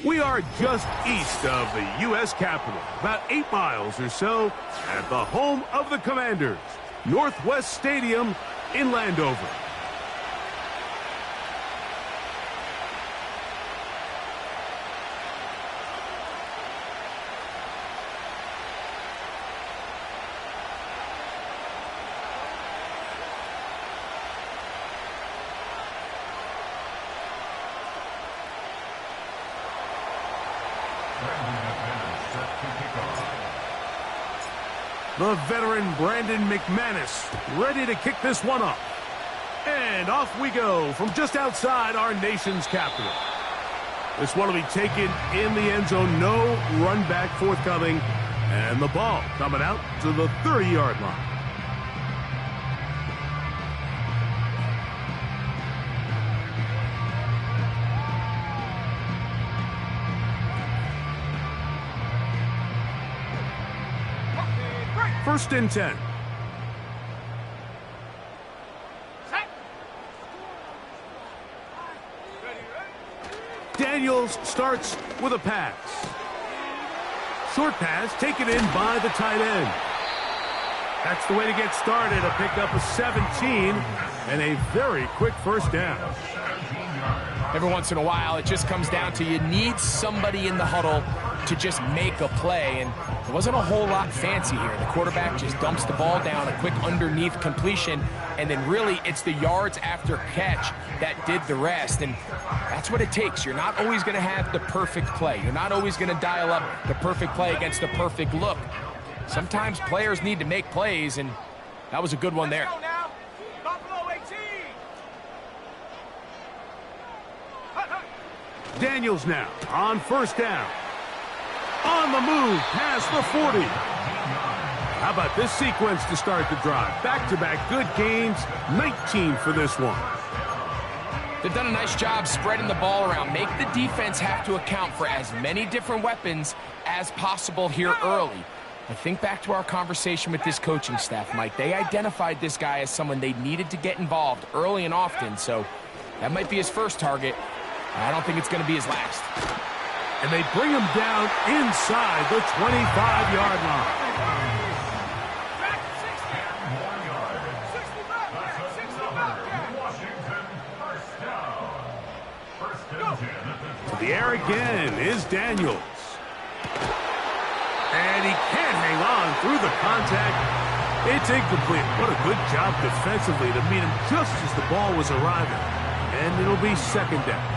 We are just east of the U.S. Capitol, about 8 miles or so, at the home of the Commanders, Northwest Stadium in Landover. The veteran Brandon McManus ready to kick this one off. And off we go from just outside our nation's capital. This one will be taken in the end zone. No run back forthcoming. And the ball coming out to the 30-yard line. First and 10. Daniels starts with a pass. Short pass taken in by the tight end. That's the way to get started. A pickup of 17 and a very quick first down. Every once in a while, it just comes down to you need somebody in the huddle to just make a play, and there wasn't a whole lot fancy here. The quarterback just dumps the ball down, a quick underneath completion, and then really it's the yards after catch that did the rest, and that's what it takes. You're not always going to have the perfect play. You're not always going to dial up the perfect play against the perfect look. Sometimes players need to make plays, and that was a good one there. Daniels now on first down. On the move past the 40. How about this sequence to start the drive? Back-to-back good gains, 19 for this one. They've done a nice job spreading the ball around. Make the defense have to account for as many different weapons as possible here early. I think back to our conversation with this coaching staff, Mike. They identified this guy as someone they needed to get involved early and often, so that might be his first target. I don't think it's going to be his last. And they bring him down inside the 25-yard line. To the air again is Daniels. And he can't hang on through the contact. It's incomplete. What a good job defensively to meet him just as the ball was arriving. And it'll be second down.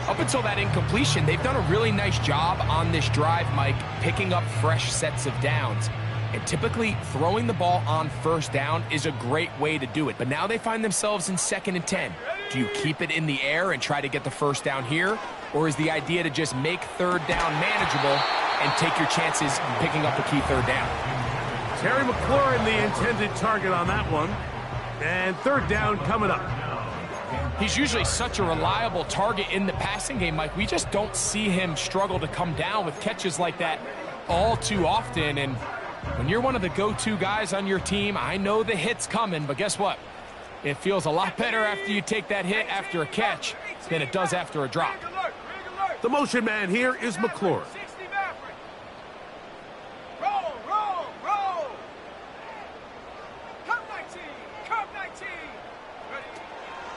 Up until that incompletion, they've done a really nice job on this drive, Mike, picking up fresh sets of downs. And typically, throwing the ball on first down is a great way to do it. But now they find themselves in second and 10. Do you keep it in the air and try to get the first down here? Or is the idea to just make third down manageable and take your chances picking up a key third down? Terry McLaurin, the intended target on that one. And third down coming up. He's usually such a reliable target in the passing game, Mike. We just don't see him struggle to come down with catches like that all too often. And when you're one of the go-to guys on your team, I know the hit's coming, but guess what? It feels a lot better after you take that hit after a catch than it does after a drop. The motion man here is McLaurin.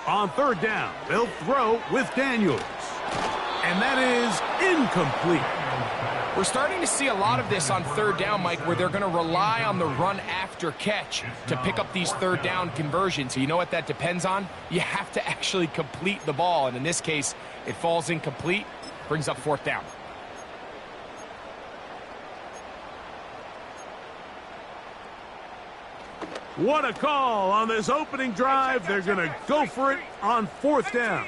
On third down, they'll throw with Daniels. And that is incomplete. We're starting to see a lot of this on third down, Mike, where they're going to rely on the run after catch to pick up these third down conversions. So you know what that depends on? You have to actually complete the ball. And in this case, it falls incomplete, brings up fourth down. What a call on this opening drive. They're going to go for it on fourth down.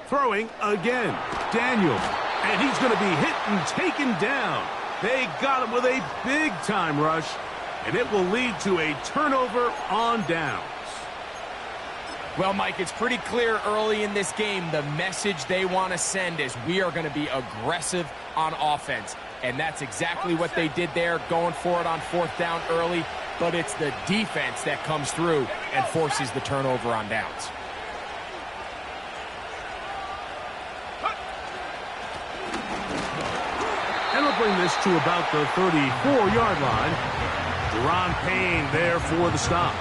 Throwing again, Daniels. And he's going to be hit and taken down. They got him with a big-time rush, and it will lead to a turnover on downs. Well, Mike, it's pretty clear early in this game the message they want to send is we are going to be aggressive on offense. And that's exactly what they did there, going for it on fourth down early. but it's the defense that comes through and forces the turnover on downs. And they'll bring this to about the 34-yard line. Deron Payne there for the stop.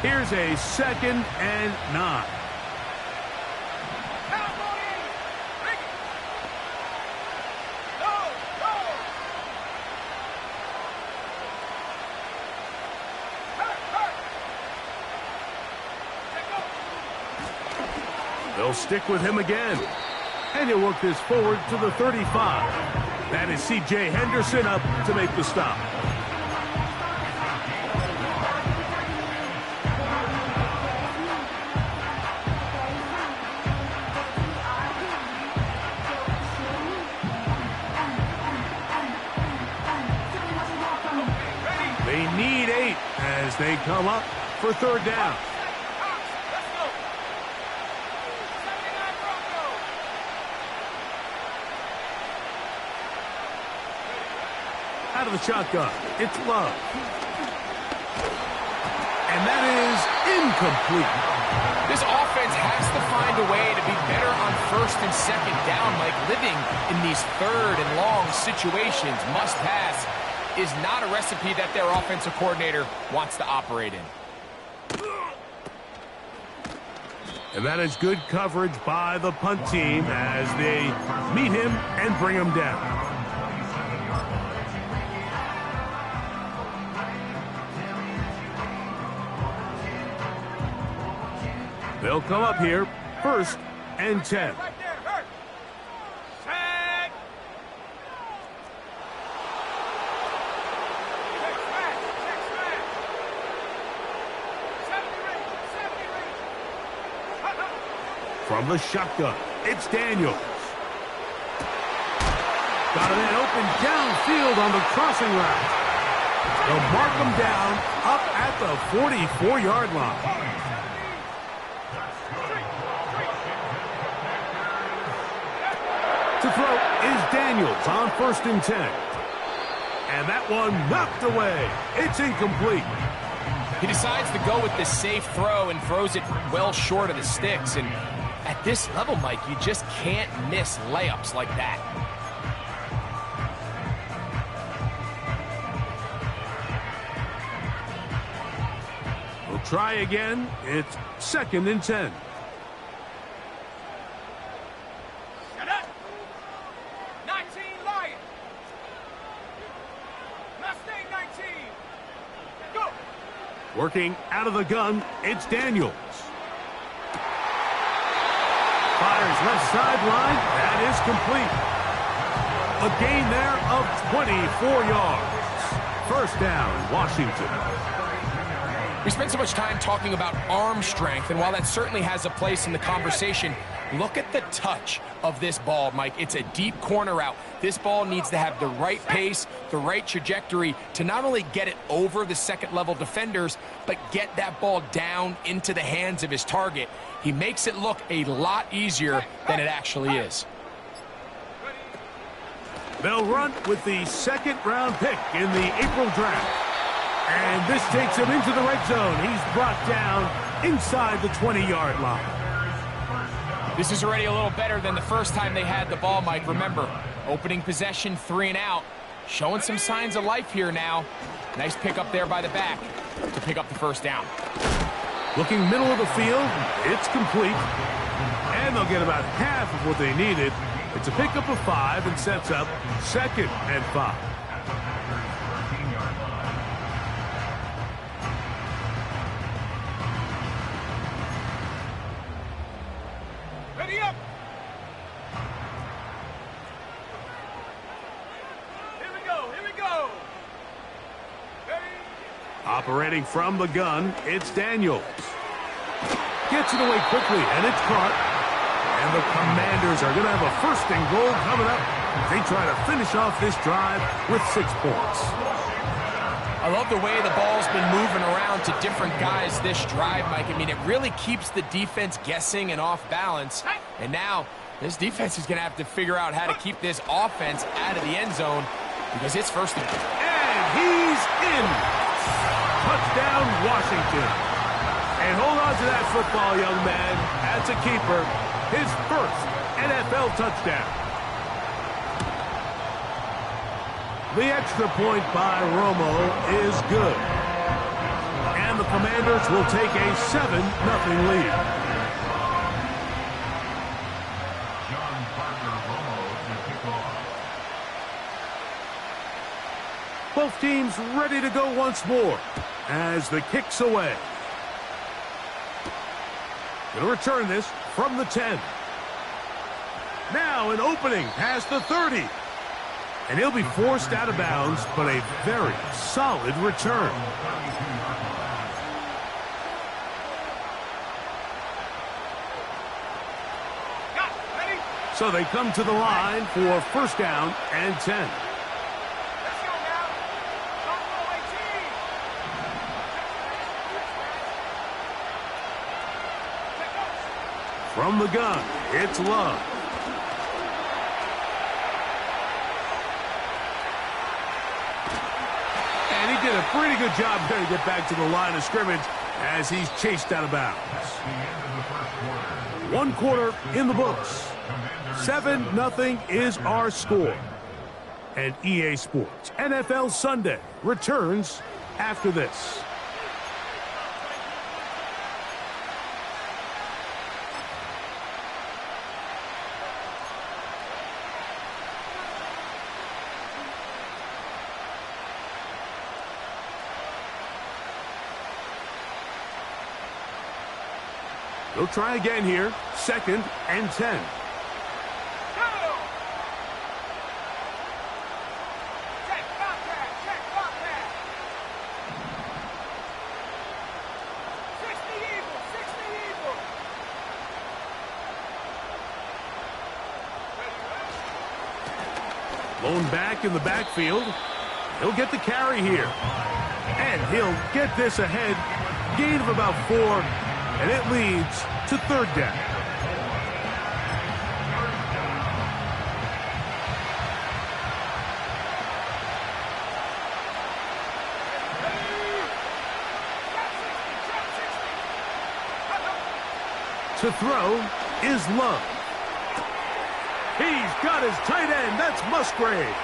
Here's a 2nd and 9. They'll stick with him again. And he'll work this forward to the 35. That is C.J. Henderson up to make the stop. They need 8 as they come up for 3rd down. Out of the shotgun, it's Love. And that is incomplete. This offense has to find a way to be better on 1st and 2nd down, like living in these 3rd and long situations. Must pass is not a recipe that their offensive coordinator wants to operate in. And that is good coverage by the punt team as they meet him and bring him down. They'll come up here, 1st and 10. Right there, hurt. Tag. From the shotgun, it's Daniels. Got a man open downfield on the crossing route. They'll mark him down up at the 44-yard line. To throw is Daniels on 1st and 10. And that one knocked away. It's incomplete. He decides to go with the safe throw and throws it well short of the sticks. And at this level, Mike, you just can't miss layups like that. We'll try again. It's 2nd and 10. Working out of the gun, it's Daniels. Fires left sideline. That is complete. A gain there of 24 yards. 1st down, Washington. We spent so much time talking about arm strength, and while that certainly has a place in the conversation, look at the touch of this ball, Mike. It's a deep corner route. This ball needs to have the right pace, the right trajectory to not only get it over the 2nd-level defenders, but get that ball down into the hands of his target. He makes it look a lot easier than it actually is. They'll run with the 2nd-round pick in the April draft. And this takes him into the red zone. He's brought down inside the 20-yard line. This is already a little better than the first time they had the ball, Mike. Remember, opening possession, 3 and out. Showing some signs of life here now. Nice pick up there by the back to pick up the 1st down. Looking middle of the field, it's complete. And they'll get about half of what they needed. It's a pickup of 5 and sets up 2nd and 5. Ready up. Here we go. Here we go. Ready. Operating from the gun, it's Daniels. Gets it away quickly, and it's caught. And the Commanders are going to have a 1st and goal coming up. They try to finish off this drive with 6 points. I love the way the ball's been moving around to different guys this drive, Mike. I mean, it really keeps the defense guessing and off balance. And now this defense is going to have to figure out how to keep this offense out of the end zone because it's first and goal. And he's in. Touchdown, Washington. And hold on to that football, young man. That's a keeper. His first NFL touchdown. The extra point by Romo is good. And the Commanders will take a 7-0 lead. Both teams ready to go once more as the kick's away. Going to return this from the 10. Now an opening past the 30. And he'll be forced out of bounds, but a very solid return. So they come to the line for first down and 10. From the gun, it's Love. And he did a pretty good job there to get back to the line of scrimmage as he's chased out of bounds. 1 quarter in the books. 7-0 is our score. And EA Sports NFL Sunday returns after this. They'll try again here. 2nd and 10. Blown back in the backfield. He'll get the carry here. And he'll get this ahead. Gain of about 4. And it leads to 3rd down. To throw is Love. He's got his tight end. That's Musgrave.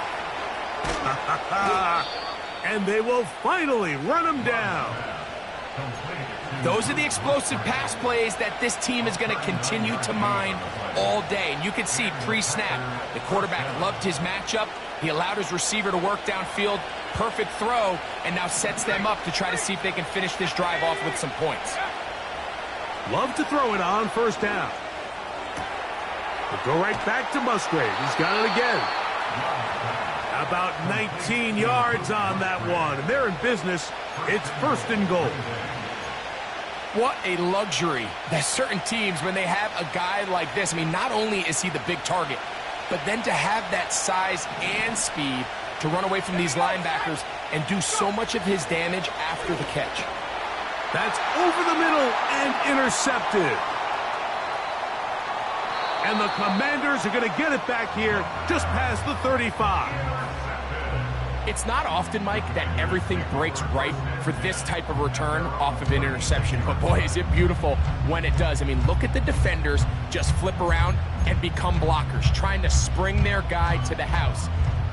And they will finally run him down. Those are the explosive pass plays that this team is going to continue to mine all day. And you can see pre-snap, the quarterback loved his matchup. He allowed his receiver to work downfield. Perfect throw, and now sets them up to try to see if they can finish this drive off with some points. Love to throw it on first down. But go right back to Musgrave. He's got it again. About 19 yards on that one. And they're in business. It's 1st and goal. What a luxury that certain teams, when they have a guy like this, I mean, not only is he the big target, but then to have that size and speed to run away from these linebackers and do so much of his damage after the catch. That's over the middle and intercepted. And the Commanders are going to get it back here just past the 35. It's not often, Mike, that everything breaks right for this type of return off of an interception. But, boy, is it beautiful when it does. I mean, look at the defenders just flip around and become blockers, trying to spring their guy to the house.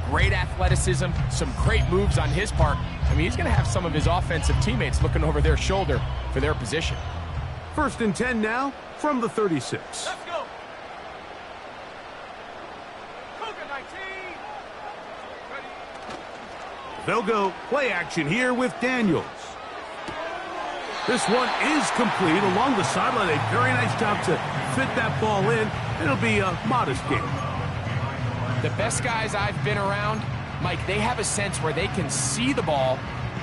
Great athleticism, some great moves on his part. I mean, he's going to have some of his offensive teammates looking over their shoulder for their position. 1st and 10 now from the 36. Let's go. Cougar 19. They'll go play action here with Daniels. This one is complete along the sideline. A very nice job to fit that ball in. It'll be a modest gain. The best guys I've been around, Mike, they have a sense where they can see the ball,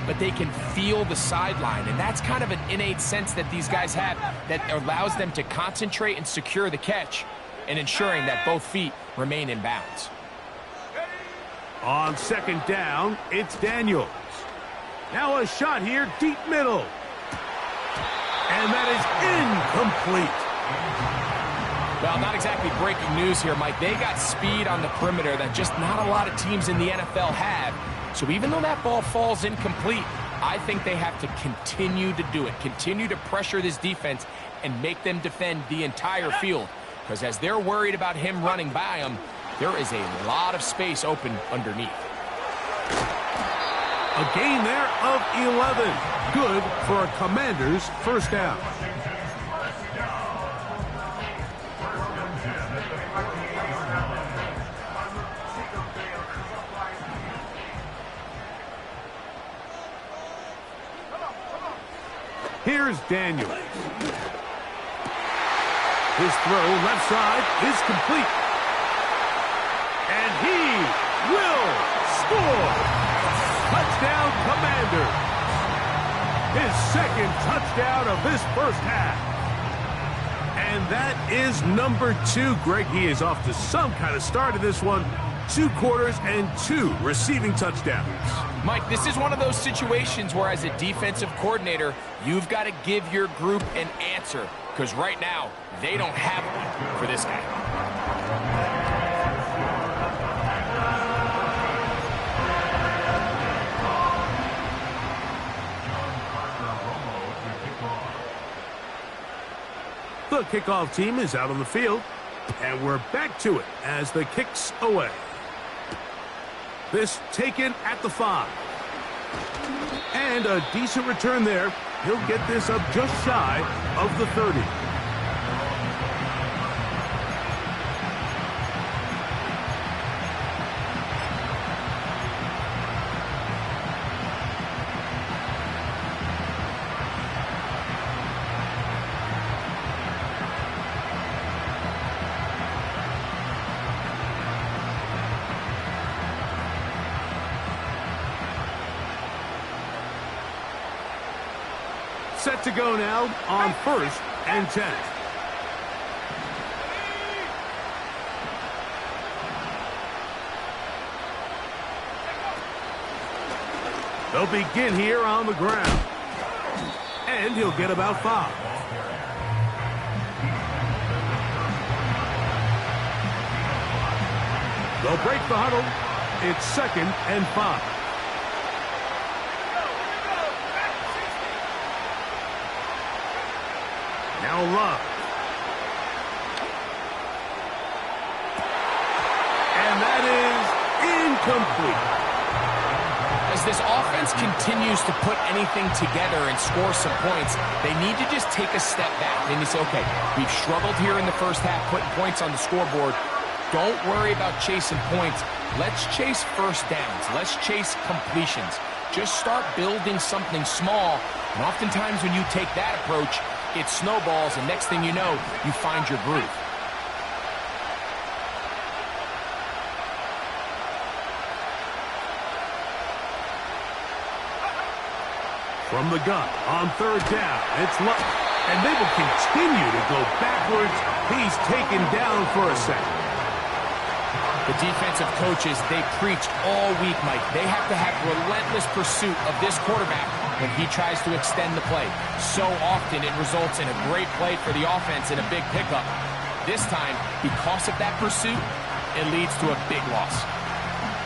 but they can feel the sideline. And that's kind of an innate sense that these guys have that allows them to concentrate and secure the catch and ensuring that both feet remain in bounds. On 2nd down, it's Daniels. Now a shot here, deep middle. And that is incomplete. Well, not exactly breaking news here, Mike. They got speed on the perimeter that just not a lot of teams in the NFL have. So even though that ball falls incomplete, I think they have to continue to do it. Continue to pressure this defense and make them defend the entire field. Because as they're worried about him running by them, there is a lot of space open underneath. A gain there of 11. Good for a Commanders first down. Here's Daniels. His throw left side is complete. And he will score. Touchdown, Commanders. His second touchdown of this first half. And that is number 2. Greg, he is off to some kind of start in this one. 2 quarters and 2 receiving touchdowns. Mike, this is one of those situations where as a defensive coordinator, you've got to give your group an answer. Because right now, they don't have one for this guy. The kickoff team is out on the field, and we're back to it as the kick's away. This taken at the 5. And a decent return there. He'll get this up just shy of the 30. Set to go now on 1st and 10. They'll begin here on the ground. And he'll get about 5. They'll break the huddle. It's 2nd and 5. Now Love. And that is incomplete. As this offense continues to put anything together and score some points, they need to just take a step back. They need to say, okay, we've struggled here in the first half, putting points on the scoreboard. Don't worry about chasing points. Let's chase first downs. Let's chase completions. Just start building something small. And oftentimes when you take that approach, it snowballs, and next thing you know, you find your groove. From the gun on 3rd down, it's Love. And they will continue to go backwards. He's taken down for a second. The defensive coaches, they preach all week, Mike. They have to have relentless pursuit of this quarterback when he tries to extend the play. So often it results in a great play for the offense and a big pickup. This time, because of that pursuit, it leads to a big loss.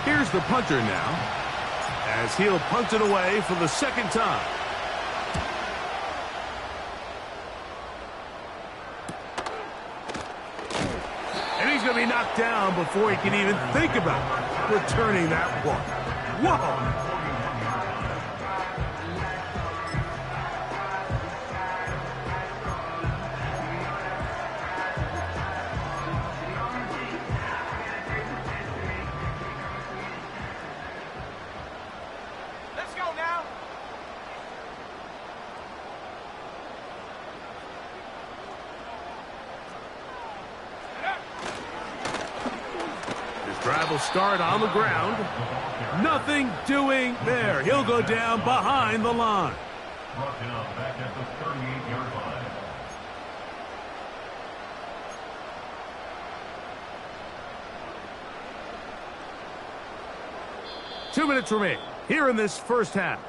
Here's the punter now, as he'll punt it away for the 2nd time. And he's going to be knocked down before he can even think about returning that one. Whoa! Drive will start on the ground. Nothing doing there. He'll go down behind the line. Brought down back at the 38-yard line. Two minutes remain here in this first half.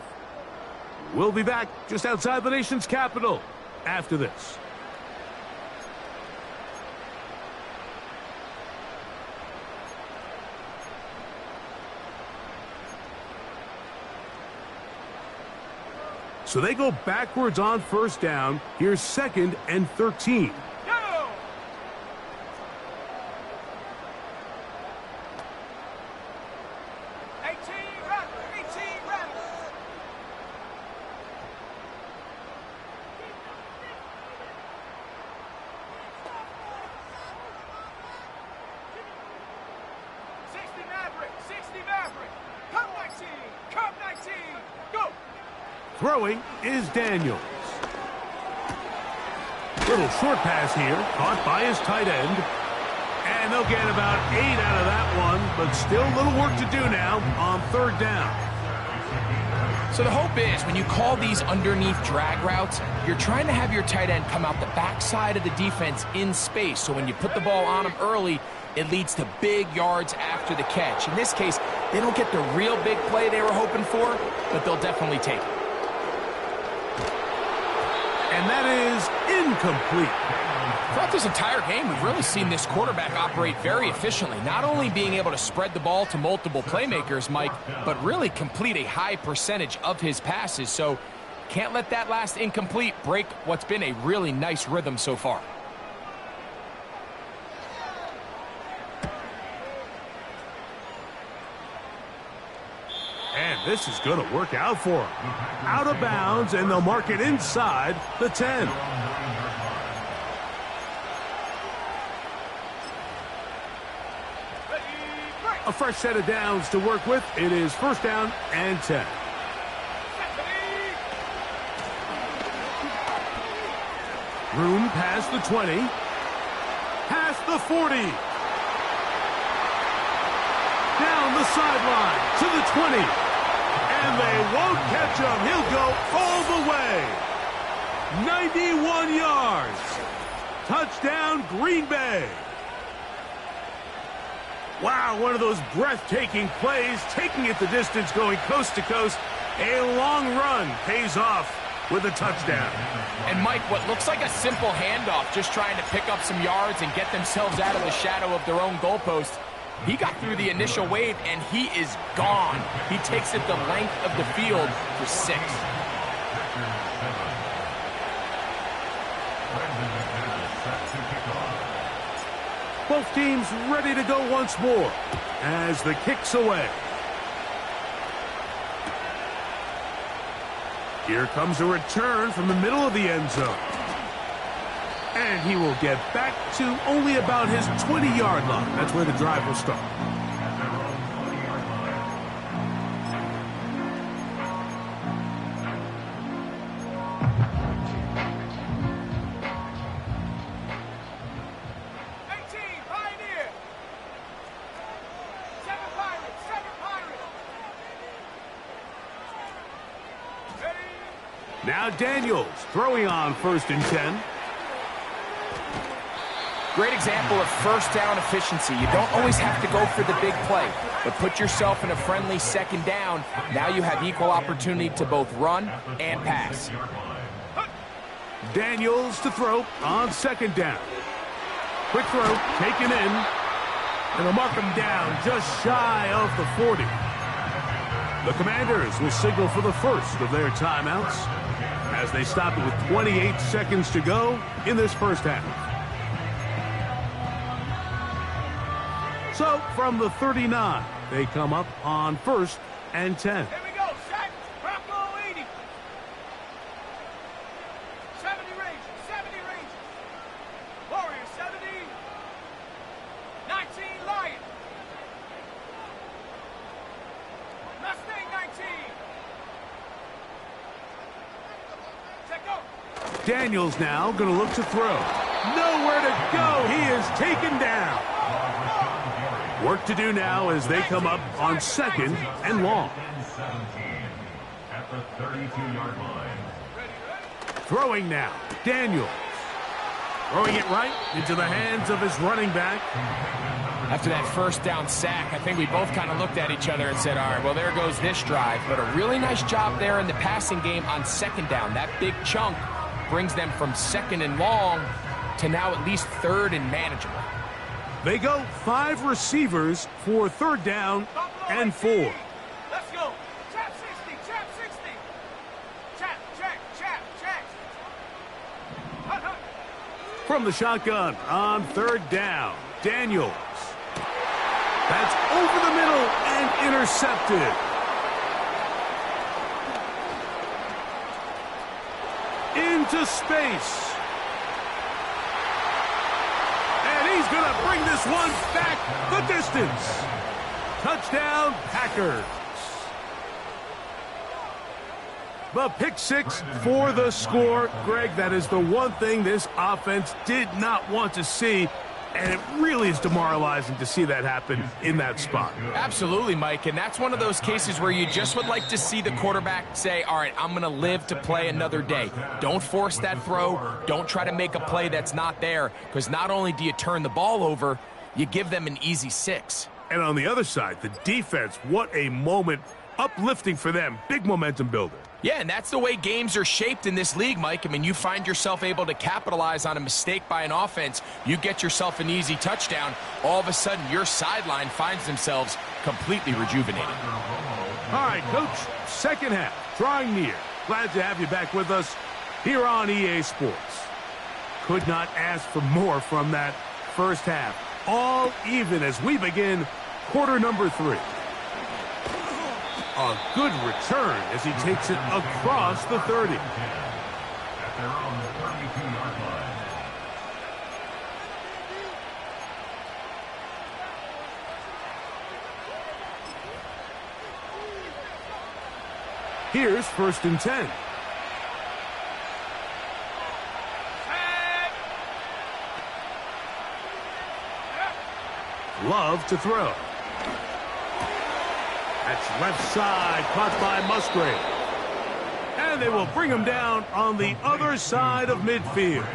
We'll be back just outside the nation's capital after this. So they go backwards on first down. Here's 2nd and 13. Go! 18 Rebels. Maverick. Come 19. Go! Throwing is Daniels. Little short pass here, caught by his tight end. And they'll get about 8 out of that one, but still a little work to do now on 3rd down. So the hope is when you call these underneath drag routes, you're trying to have your tight end come out the backside of the defense in space. So when you put the ball on him early, it leads to big yards after the catch. In this case, they don't get the real big play they were hoping for, but they'll definitely take it. And that is incomplete. Throughout this entire game, we've really seen this quarterback operate very efficiently, not only being able to spread the ball to multiple playmakers, Mike, but really complete a high percentage of his passes. So can't let that last incomplete break what's been a really nice rhythm so far. And this is going to work out for him. Out of bounds, and they'll mark it inside the 10. A fresh set of downs to work with. It is 1st down and 10. Room past the 20. Past the 40. Down the sideline to the 20. And they won't catch him. He'll go all the way. 91 yards. Touchdown, Green Bay. Wow, one of those breathtaking plays, taking it the distance, going coast to coast. A long run pays off with a touchdown. And Mike, what looks like a simple handoff, just trying to pick up some yards and get themselves out of the shadow of their own goalpost. He got through the initial wave, and he is gone. He takes it the length of the field for 6. Both teams ready to go once more as the kick's away. Here comes a return from the middle of the end zone. And he will get back to only about his 20-yard line. That's where the drive will start. Now Daniels throwing on 1st and 10. Great example of 1st down efficiency. You don't always have to go for the big play, but put yourself in a friendly 2nd down. Now you have equal opportunity to both run and pass. Daniels to throw on 2nd down. Quick throw taken in. And they'll mark him down just shy of the 40. The Commanders will signal for the first of their timeouts as they stop it with 28 seconds to go in this first half. So from the 39, they come up on 1st and 10. Here we go, set, Bronco 80. 70 range. Warrior 70. 19 Lion. Mustang 19. Check go. Daniels now going to look to throw. Nowhere to go. He is taken down. Work to do now as they come up on 2nd and long. At the 32-yard line. Throwing now, Daniels. Throwing it right into the hands of his running back. After that first down sack, I think we both kind of looked at each other and said, all right, well, there goes this drive. But a really nice job there in the passing game on second down. That big chunk brings them from second and long to now at least third and manageable. They go 5 receivers for third down and 4. Let's go. Chap 60, chap 60. Chap, check. Hut, hut. From the shotgun on third down, Daniels. That's over the middle and intercepted. Into space. And he's going to bring this one back the distance. Touchdown, Packers. The pick 6 for the score. Greg, that is the one thing this offense did not want to see. And it really is demoralizing to see that happen in that spot. Absolutely, Mike, and that's one of those cases where you just would like to see the quarterback say, all right, I'm going to live to play another day. Don't force that throw. Don't try to make a play that's not there, because not only do you turn the ball over, you give them an easy 6. And on the other side, the defense, what a moment. Uplifting for them. Big momentum builder. Yeah, and that's the way games are shaped in this league, Mike. I mean, you find yourself able to capitalize on a mistake by an offense. You get yourself an easy touchdown. All of a sudden, your sideline finds themselves completely rejuvenated. All right, Coach, second half, drawing near. Glad to have you back with us here on EA Sports. Could not ask for more from that first half. All even as we begin quarter number 3. A good return as he takes it across the 30. At their own 32-yard line. Here's 1st and 10. Love to throw. That's left side, caught by Musgrave. And they will bring him down on the other side of midfield.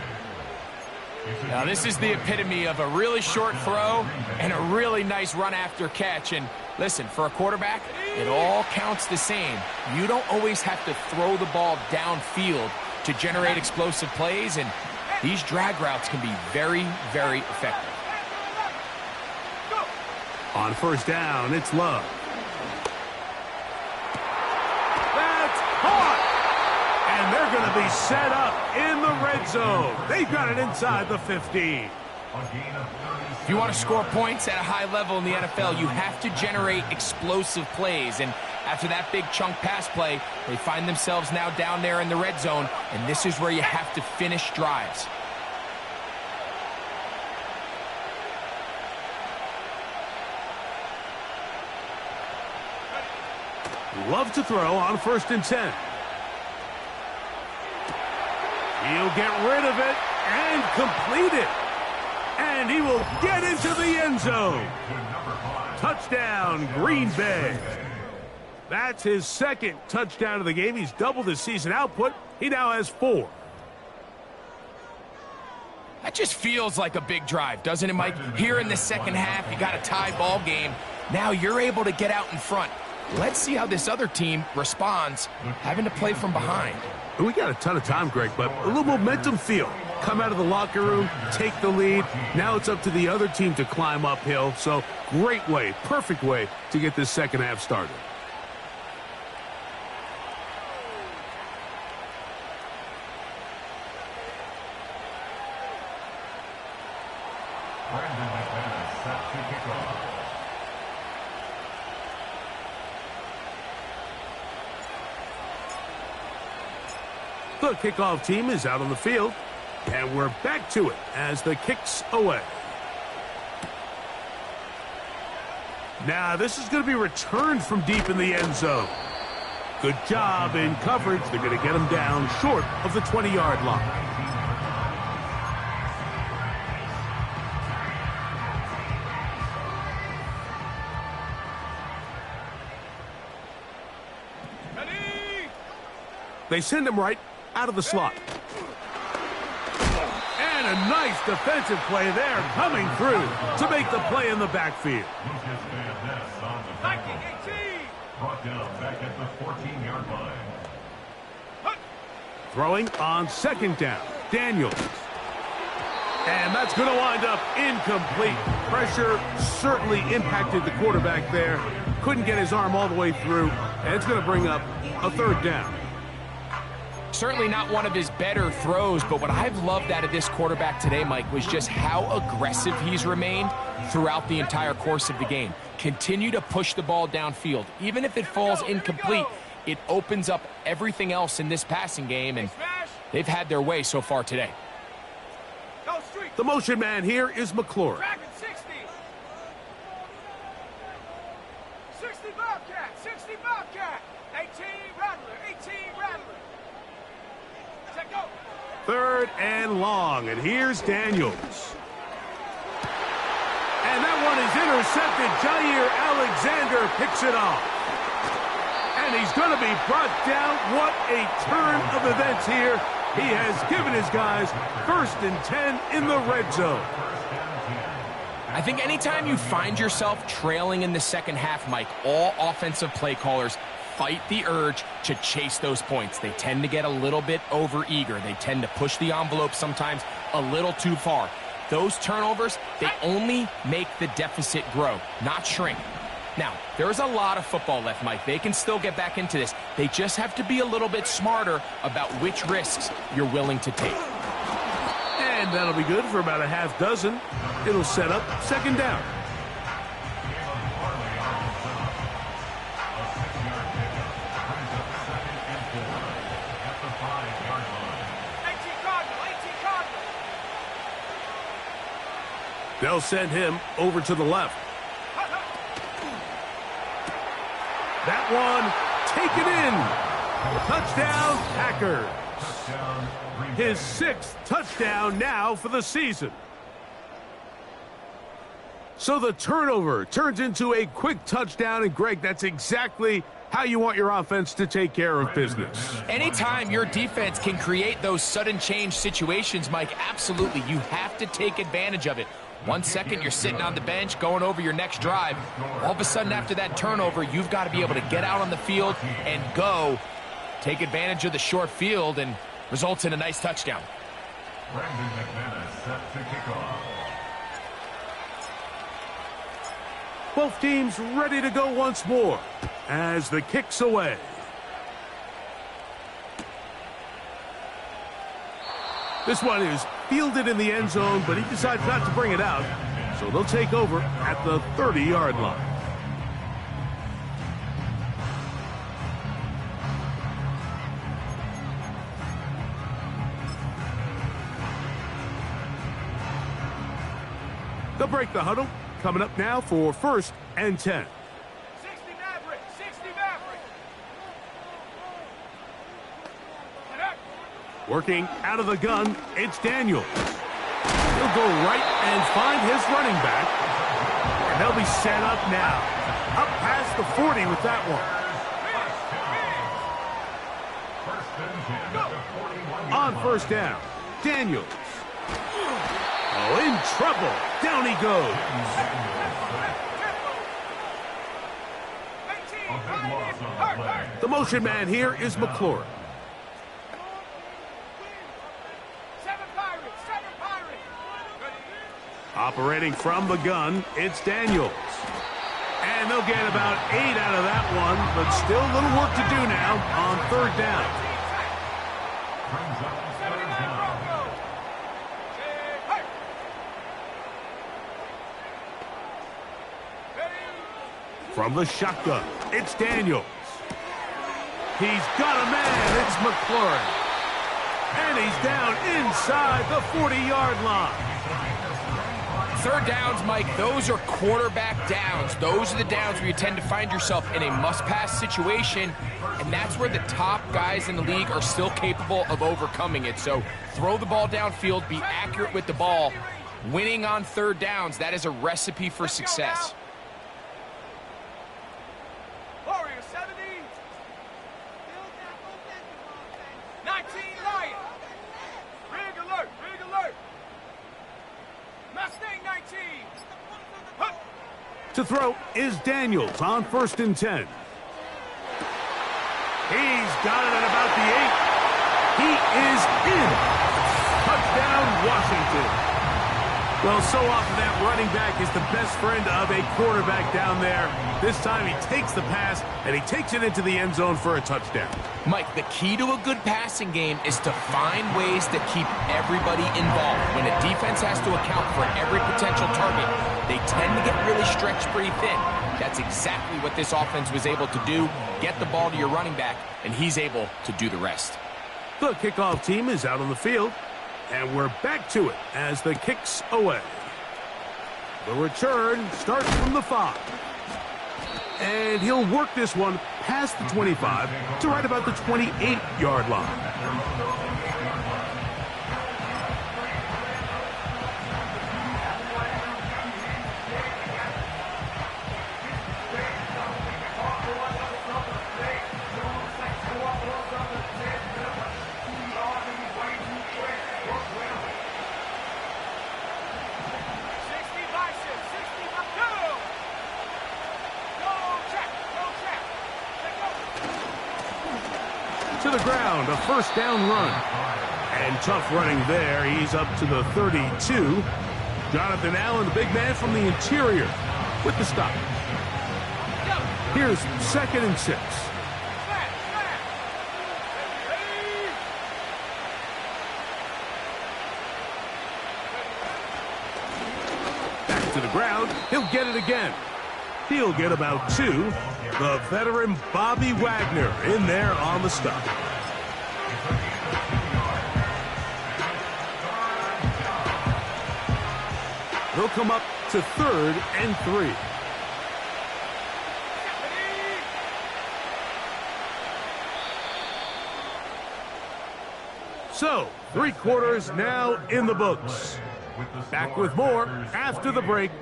Now, this is the epitome of a really short throw and a really nice run after catch. And listen, for a quarterback, it all counts the same. You don't always have to throw the ball downfield to generate explosive plays, and these drag routes can be very, very effective. On 1st down, it's Love. And they're going to be set up in the red zone. They've got it inside the 15. If you want to score points at a high level in the NFL, you have to generate explosive plays. And after that big chunk pass play, they find themselves now down there in the red zone. And this is where you have to finish drives. Love to throw on 1st and 10. He'll get rid of it and complete it. And he will get into the end zone. Touchdown, Green Bay. That's his 2nd touchdown of the game. He's doubled his season output. He now has 4. That just feels like a big drive, doesn't it, Mike? Here in the second half, you got a tie ball game. Now you're able to get out in front. Let's see how this other team responds, having to play from behind. We got a ton of time, Greg, but a little momentum feel. Come out of the locker room, take the lead. Now it's up to the other team to climb uphill. So great way, perfect way to get this second half started. Brandon McManus set to kick off. The kickoff team is out on the field, and we're back to it as the kick's away. Now, this is going to be returned from deep in the end zone. Good job in coverage. They're going to get him down short of the 20-yard line. They send him right out of the slot. And And a nice defensive play there coming through to make the play in the backfield. Lucas Van Ness on the Viking tackle. 18. Brought down back at the 14-yard line. Throwing on second down, Daniels. And that's going to wind up incomplete. Pressure certainly impacted the quarterback there. Couldn't get his arm all the way through, and it's going to bring up a third down. Certainly not one of his better throws, but what I've loved out of this quarterback today, Mike, was just how aggressive he's remained throughout the entire course of the game. Continue to push the ball downfield. Even if it falls incomplete, it opens up everything else in this passing game, and they've had their way so far today. Go street. The motion man here is McLaurin. Dragon 60. 60 Bobcat. 60 Bobcat. 18 Rattler. 18 Rattler. Check go. Third and long, and here's Daniels. And that one is intercepted. Jair Alexander picks it off. And he's going to be brought down. What a turn of events here. He has given his guys 1st and 10 in the red zone. I think anytime you find yourself trailing in the second half, Mike, all offensive play callers fight the urge to chase those points. They tend to get a little bit overeager. They tend to push the envelope sometimes a little too far. Those turnovers, they only make the deficit grow, not shrink. Now, there is a lot of football left, Mike. They can still get back into this. They just have to be a little bit smarter about which risks you're willing to take. And that'll be good for about a half dozen. It'll set up second down. They'll send him over to the left. That one taken in. Touchdown, Packers. His 6th touchdown now for the season. So the turnover turns into a quick touchdown, and Greg, that's exactly how you want your offense to take care of business. Anytime your defense can create those sudden change situations, Mike, absolutely, you have to take advantage of it. 1 second, you're sitting on the bench, going over your next drive. All of a sudden, after that turnover, you've got to be able to get out on the field and go. Take advantage of the short field, and results in a nice touchdown. Brandon McManus set to kick off. Both teams ready to go once more as the kick's away. This one is fielded in the end zone, but he decides not to bring it out. So they'll take over at the 30-yard line. They'll break the huddle. Coming up now for 1st and 10. 60 Maverick. 60 Maverick. Working out of the gun, it's Daniels. He'll go right and find his running back. And they'll be set up now. Up past the 40 with that one. On 1st down, Daniels. Oh, in trouble. Down he goes. The motion man here is McLaurin. 7 Pirates. 7 Pirates. Operating from the gun, it's Daniels. And they'll get about 8 out of that one, but still a little work to do now on 3rd down. From the shotgun, it's Daniels. He's got a man, it's McLaurin. And he's down inside the 40-yard line. 3rd downs, Mike, those are quarterback downs. Those are the downs where you tend to find yourself in a must-pass situation, and that's where the top guys in the league are still capable of overcoming it. So throw the ball downfield, be accurate with the ball. Winning on 3rd downs, that is a recipe for success. Warrior 70. 19 Lion. Rig alert. Rig alert. To throw is Daniels on 1st and 10. He's got it at about the 8. He is in. Touchdown, Washington. Well, so often that running back is the best friend of a quarterback down there. This time he takes the pass, and he takes it into the end zone for a touchdown. Mike, the key to a good passing game is to find ways to keep everybody involved. When a defense has to account for every potential target, they tend to get really stretched pretty thin. That's exactly what this offense was able to do. Get the ball to your running back, and he's able to do the rest. The kickoff team is out on the field. And we're back to it as the kick's away. The return starts from the 5. And he'll work this one past the 25 to right about the 28-yard line. To the ground, a first down run. And tough running there. He's up to the 32. Jonathan Allen, the big man from the interior, with the stop. Here's 2nd and 6. Back to the ground. He'll get it again. He'll get about 2. The veteran Bobby Wagner in there on the stop. He'll come up to 3rd and 3. So, 3 quarters now in the books. Back with more after the break.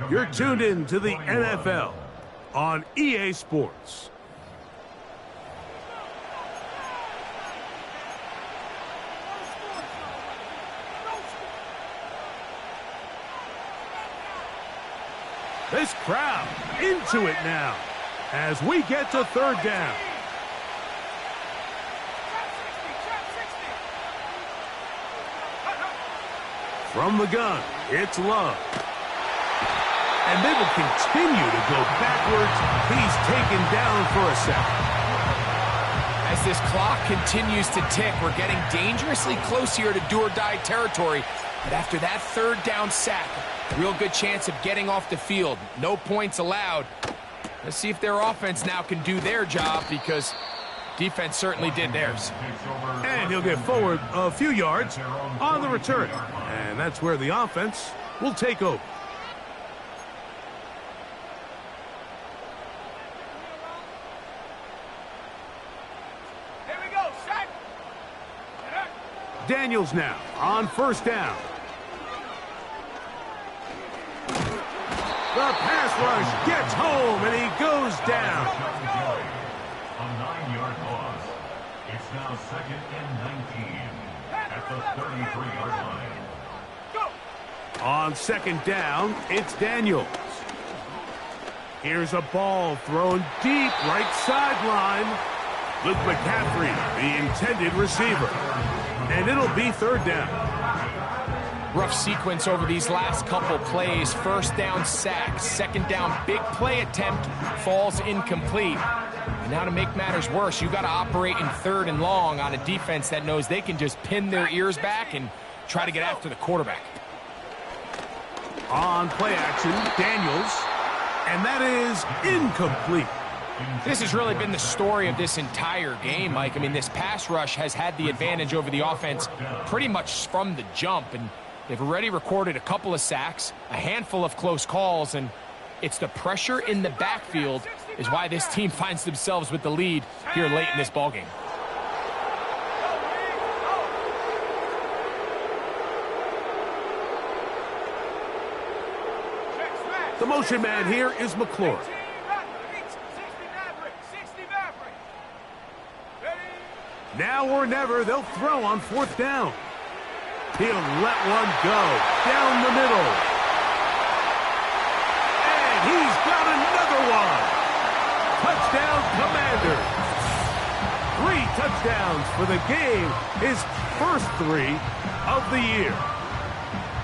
You're tuned in to the NFL on EA Sports. This crowd into it now as we get to 3rd down. From the gun, it's Love. And they will continue to go backwards. He's taken down for a second. As this clock continues to tick, we're getting dangerously close here to do-or-die territory. But after that 3rd down sack, real good chance of getting off the field. No points allowed. Let's see if their offense now can do their job, because defense certainly did theirs. And he'll get forward a few yards on the return. And that's where the offense will take over. Daniels now on 1st down. The pass rush gets home, and he goes down. A 9-yard loss. It's now 2nd and 19 at the 33-yard line. On 2nd down, it's Daniels. Here's a ball thrown deep right sideline. Luke McCaffrey, the intended receiver. And it'll be 3rd down. Rough sequence over these last couple plays. 1st down sack, 2nd down big play attempt, falls incomplete. And now to make matters worse, you got to operate in 3rd and long on a defense that knows they can just pin their ears back and try to get after the quarterback. On play action, Daniels, and that is incomplete. This has really been the story of this entire game, Mike. I mean, this pass rush has had the advantage over the offense pretty much from the jump, and they've already recorded a couple of sacks, a handful of close calls, and it's the pressure in the backfield is why this team finds themselves with the lead here late in this ballgame. The motion man here is McClure. Now or never, they'll throw on 4th down. He'll let one go down the middle. And And he's got another one. Touchdown, Commanders. 3 touchdowns for the game, his first 3 of the year.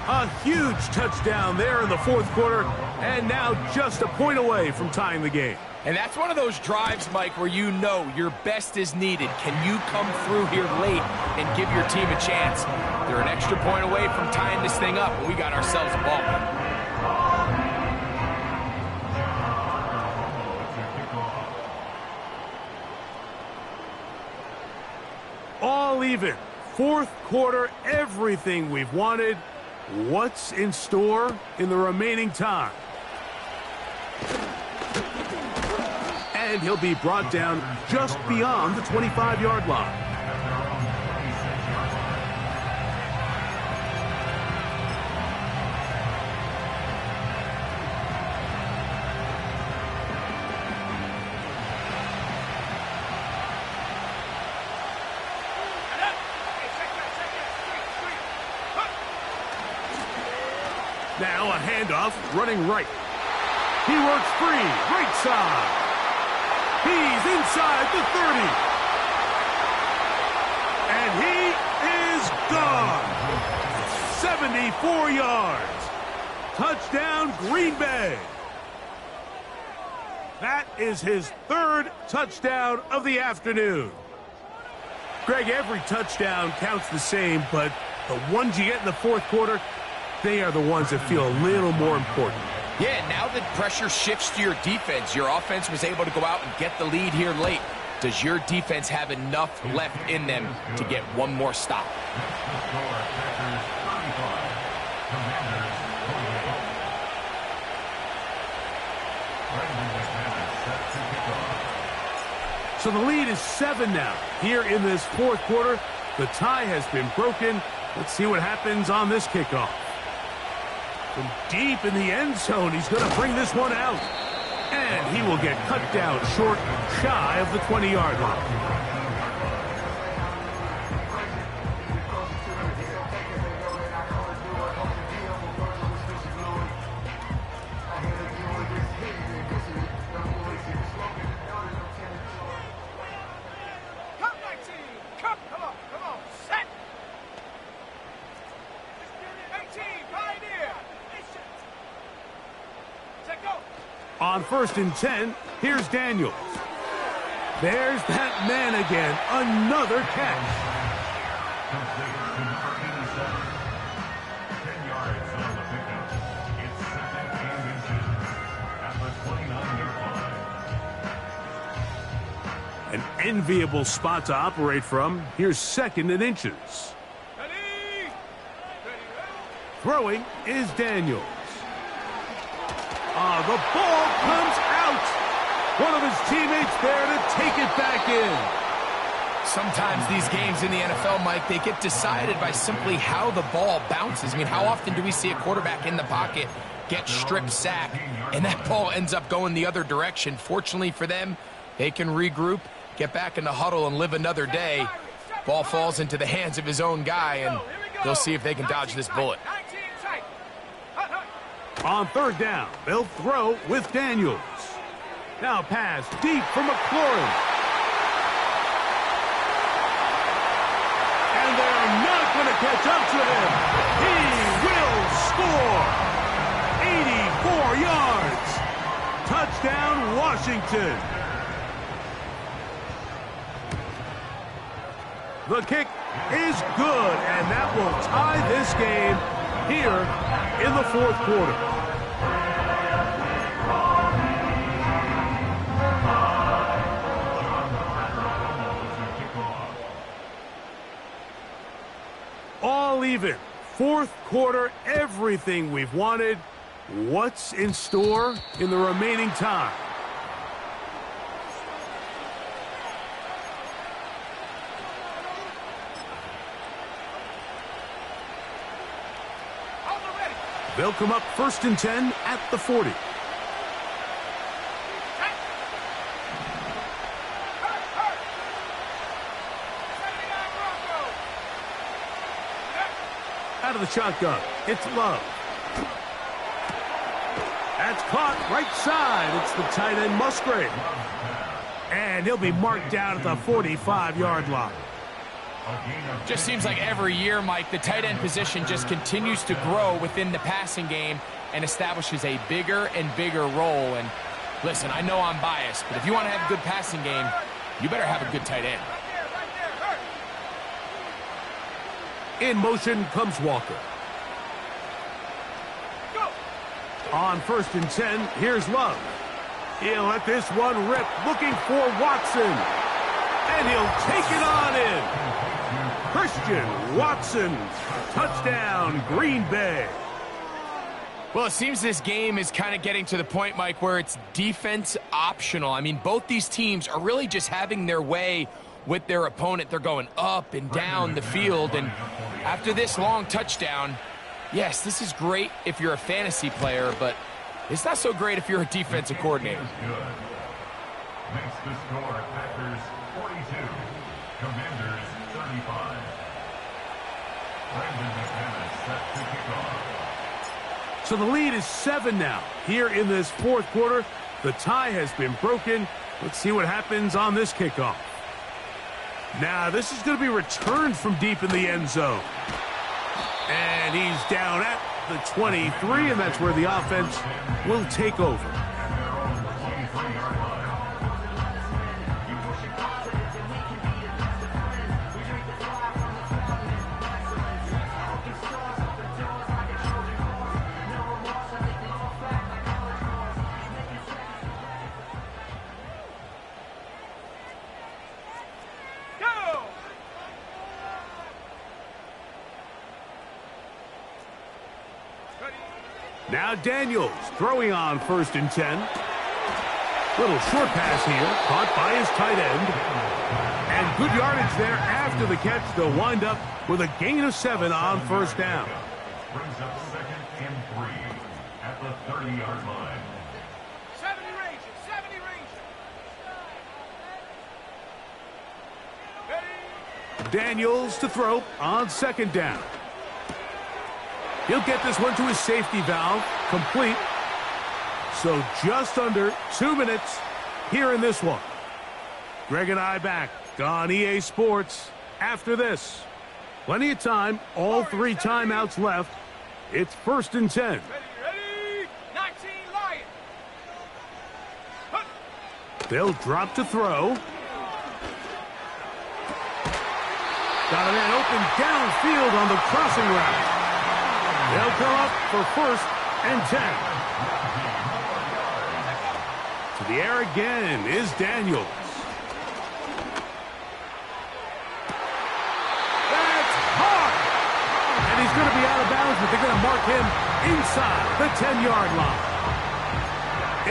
A huge touchdown there in the fourth quarter, and now just a point away from tying the game. And that's one of those drives, Mike, where you know your best is needed. Can you come through here late and give your team a chance? They're an extra point away from tying this thing up, and we got ourselves a ball game. All even. Fourth quarter, everything we've wanted. What's in store in the remaining time? And he'll be brought down just beyond the 25-yard line. Now a handoff, running right. He works free, right side. He's inside the 30. And he is gone. 74 yards. Touchdown, Green Bay. That is his 3rd touchdown of the afternoon. Greg, every touchdown counts the same, but the ones you get in the fourth quarter, they are the ones that feel a little more important. Yeah, now that pressure shifts to your defense, your offense was able to go out and get the lead here late. Does your defense have enough left in them to get one more stop? So the lead is 7 now. Here in this fourth quarter, the tie has been broken. Let's see what happens on this kickoff. From deep in the end zone, he's going to bring this one out. And he will get cut down short, shy of the 20-yard line. On 1st and 10, here's Daniels. There's that man again. Another catch. 10 yards on the pickup. It's 2nd and inches at the 29-yard line. An enviable spot to operate from. Here's 2nd and inches. Throwing is Daniels. The ball comes out. One of his teammates there to take it back in. Sometimes these games in the NFL, Mike, they get decided by simply how the ball bounces. I mean, how often do we see a quarterback in the pocket get strip sack, and that ball ends up going the other direction? Fortunately for them, they can regroup, get back in the huddle, and live another day. Ball falls into the hands of his own guy, and they'll see if they can dodge this bullet. On 3rd down, they'll throw with Daniels. Now pass deep for McLaurin. And they're not going to catch up to him. He will score. 84 yards. Touchdown, Washington. The kick is good, and that will tie this game here in the fourth quarter. All even. Fourth quarter, everything we've wanted. What's in store in the remaining time? They'll come up 1st and 10 at the 40. Out of the shotgun, it's Love. That's caught right side. It's the tight end Musgrave. And he'll be marked down at the 45-yard line. Just seems like every year, Mike, the tight end position just continues to grow within the passing game and establishes a bigger and bigger role. And listen, I know I'm biased, but if you want to have a good passing game, you better have a good tight end. In motion comes Walker. On 1st and 10, here's Love. He'll let this one rip, looking for Watson. And he'll take it on in. Christian Watson, touchdown, Green Bay. Well, it seems this game is kind of getting to the point, Mike, where it's defense optional. I mean, both these teams are really just having their way with their opponent. They're going up and down the field. And after this long touchdown, yes, this is great if you're a fantasy player, but it's not so great if you're a defensive coordinator. Makes the score Packers 42, Commanders 35. Brandon McManus set to kick off. So the lead is 7 now. Here in this 4th quarter, the tie has been broken. Let's see what happens on this kickoff. Now, this is going to be returned from deep in the end zone. And he's down at the 23, and that's where the offense will take over. Now Daniels throwing on 1st and 10. Little short pass here, caught by his tight end. And good yardage there after the catch. They'll wind up with a gain of 7 on 1st down. Brings up 2nd and 3 at the 30-yard line. 70 Rangers, 70 Rangers. Daniels to throw on 2nd down. He'll get this one to his safety valve, complete. So just under 2 minutes here in this one. Greg and I back on EA Sports after this. Plenty of time, all 3 timeouts left. It's 1st and 10. Ready, ready, 19 Lions. They'll drop to throw. Got a man open downfield on the crossing route. They'll come up for 1st and 10. To the air again is Daniels. That's hard. And he's going to be out of bounds, but they're going to mark him inside the 10-yard line.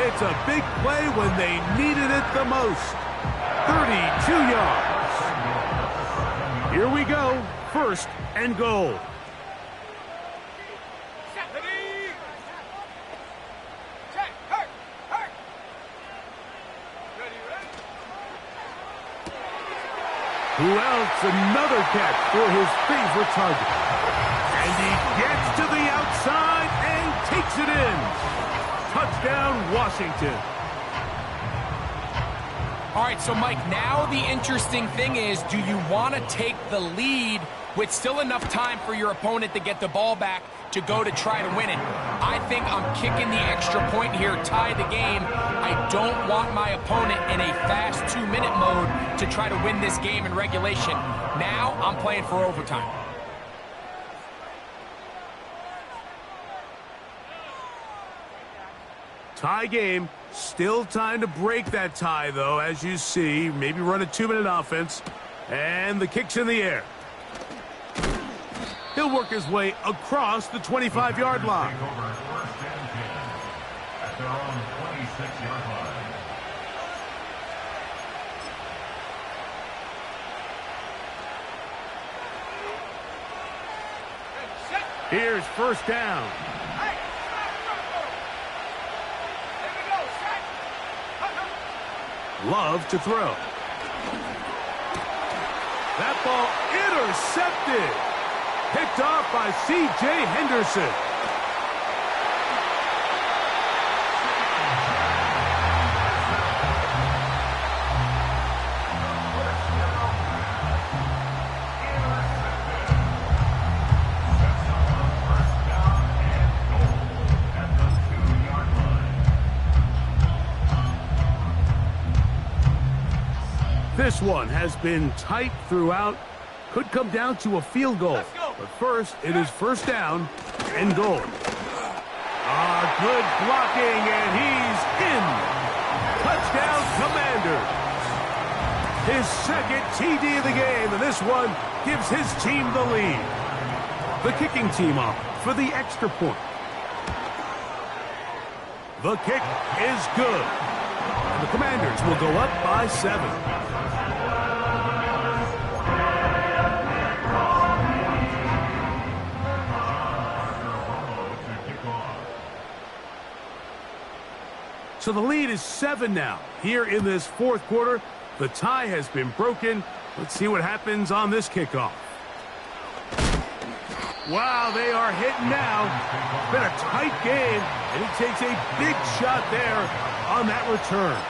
It's a big play when they needed it the most. 32 yards. Here we go. 1st and goal. Who else? Another catch for his favorite target. And he gets to the outside and takes it in. Touchdown, Washington. All right, so Mike, now the interesting thing is, do you want to take the lead with still enough time for your opponent to get the ball back to go to try to win it? I think I'm kicking the extra point here, tie the game. I don't want my opponent in a fast 2-minute mode to try to win this game in regulation. Now I'm playing for overtime. Tie game. Still time to break that tie, though, as you see. Maybe run a 2-minute offense. And the kick's in the air. He'll work his way across the 25-yard line. Take over 1st and 10 at their own 26-yard line. Here's 1st down. Love to throw. That ball intercepted. Picked off by C.J. Henderson. This one has been tight throughout. Could come down to a field goal. But first, it is first down and goal. Good blocking, and he's in. Touchdown, Commanders. His second TD of the game, and this one gives his team the lead. The kicking team up for the extra point. The kick is good. And the Commanders will go up by 7. So the lead is 7 now. Here in this fourth quarter, the tie has been broken. Let's see what happens on this kickoff. Wow, they are hitting now. Been a tight game, and he takes a big shot there on that return.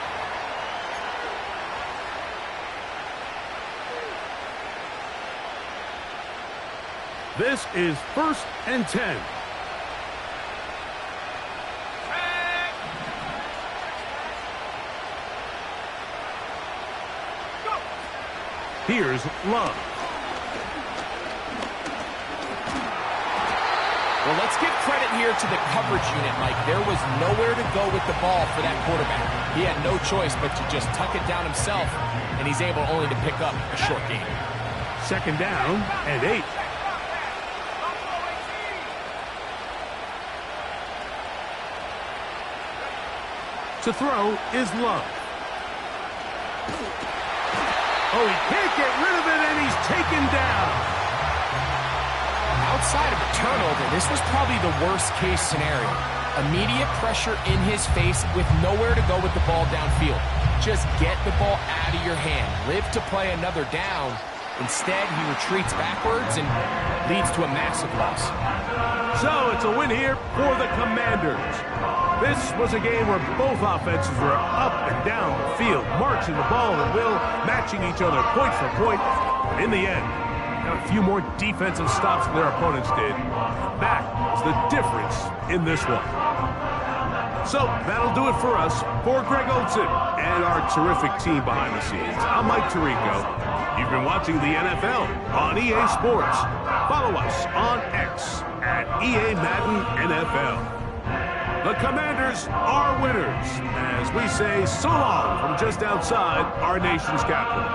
This is first and 10. Here's Love. Well, let's give credit here to the coverage unit, Mike. There was nowhere to go with the ball for that quarterback. He had no choice but to just tuck it down himself, and he's able only to pick up a short gain. Second down and 8. To throw is Love. Oh, he can't get rid of it, and he's taken down. Outside of a turnover, this was probably the worst-case scenario. Immediate pressure in his face with nowhere to go with the ball downfield. Just get the ball out of your hand. Live to play another down. Instead, he retreats backwards and leads to a massive loss. So it's a win here for the Commanders. This was a game where both offenses were up and down the field, marching the ball at will, matching each other point for point. But in the end, a few more defensive stops than their opponents did. That is the difference in this one. So that'll do it for us. For Greg Olson and our terrific team behind the scenes, I'm Mike Tirico. You've been watching the NFL on EA Sports. Follow us on X at EA Madden NFL. The Commanders are winners, as we say so long from just outside our nation's capital.